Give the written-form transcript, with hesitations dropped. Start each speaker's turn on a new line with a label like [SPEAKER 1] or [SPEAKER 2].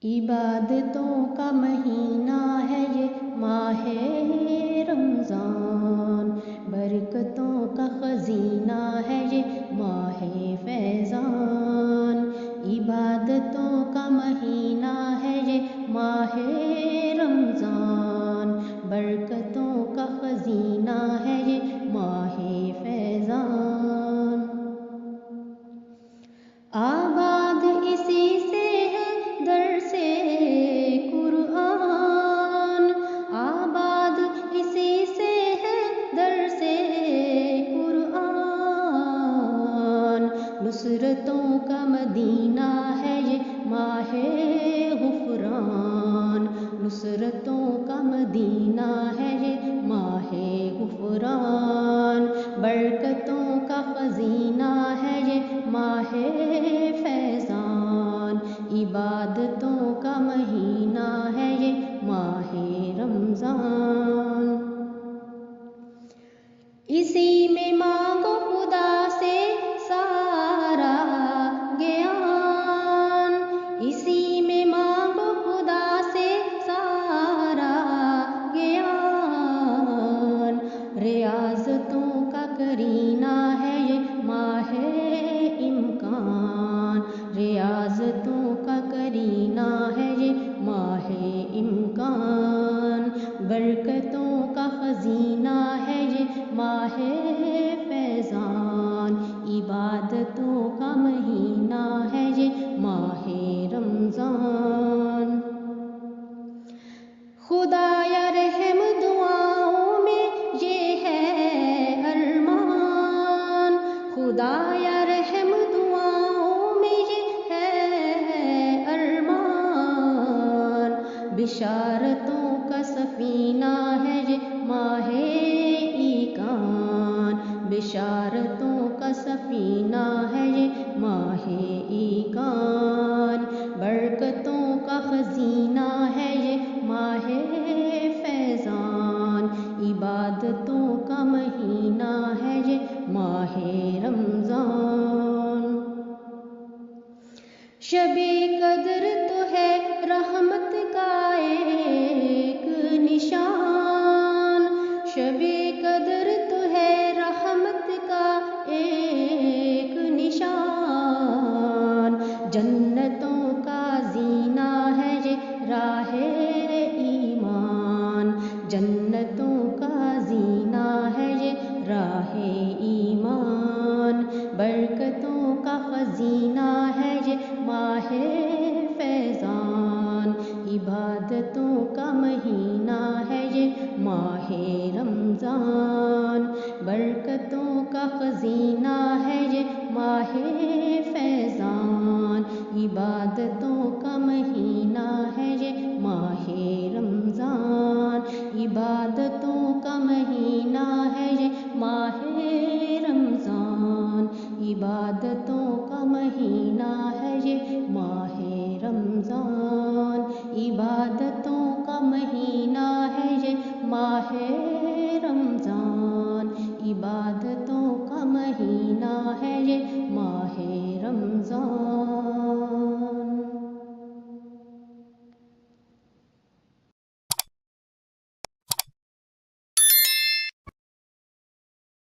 [SPEAKER 1] عبادتوں کا مہینہ ہے یہ ماہ رمضان، برکتوں کا خزینہ ہے یہ ماہ فیضان۔ عبادتوں کا مہینہ ہے یہ ماہ رمضان، برکتوں کا خزینہ ہے یہ ماہ فیضان۔ آباد اسی سے ہے درس قرآن، آباد اسی سے ہے درس قرآن۔ نصرتوں کا مدینہ ہے یہ ماہ غفران، نصرتوں کا مدینہ ہے یہ ماہ غفران۔ برکتوں کا خزینہ ہے یہ ماہ فیضان، عبادتوں کا مہینہ ہے یہ ماہ رمضان۔ اسی میں مانگو خدا سے سارا گیان، اسی میں مانگو خدا سے سارا گیان۔ ریاضتوں کا کرینہ ہے یہ ماہ امکان، ریاضتوں کا کرینہ ہے یہ ماہ امکان۔ برکتوں کا خزینہ ہے یہ ماہ فیضان، عبادتوں کا مہینہ ہے یہ ماہ رمضان۔ خدایا رحم دعاؤں میں یہ ہے ارمان، خدایا رحم دعاؤں میں یہ ہے ارمان۔ بشارتوں کا سفینہ ہے یہ ماہ ایقان، بشارتوں کا سفینہ ہے یہ ماہ ایقان۔ برکتوں کا خزینہ ہے یہ ماہ فیضان، عبادتوں کا مہینہ ہے یہ ماہ رمضان۔ شب قدر تو ہے رحمت کا ایک نشان، شب قدر تو ہے رحمت کا ایک نشان۔ جنتوں کا زینہ ہے یہ راہ ایمان، جنتوں کا زینہ ہے یہ راہ ایمان۔ برکتوں کا خزینہ ہے یہ ماہ فیضان، عبادتوں کا مہینہ ہے یہ ماہ رمضان۔ برکتوں کا خزینہ ہے یہ ماہ فیضان، عبادتوں کا مہینہ ہے یہ ماہ رمضان، عبادتوں کا مہینہ ہے یہ ماہ رمضان، عبادتوں کا مہینہ ہے یہ ماہ رمضان، عبادتوں کا مہینہ ہے یہ ماہ رمضان، عبادتوں کا مہینہ ہے یہ ماہ رمضان۔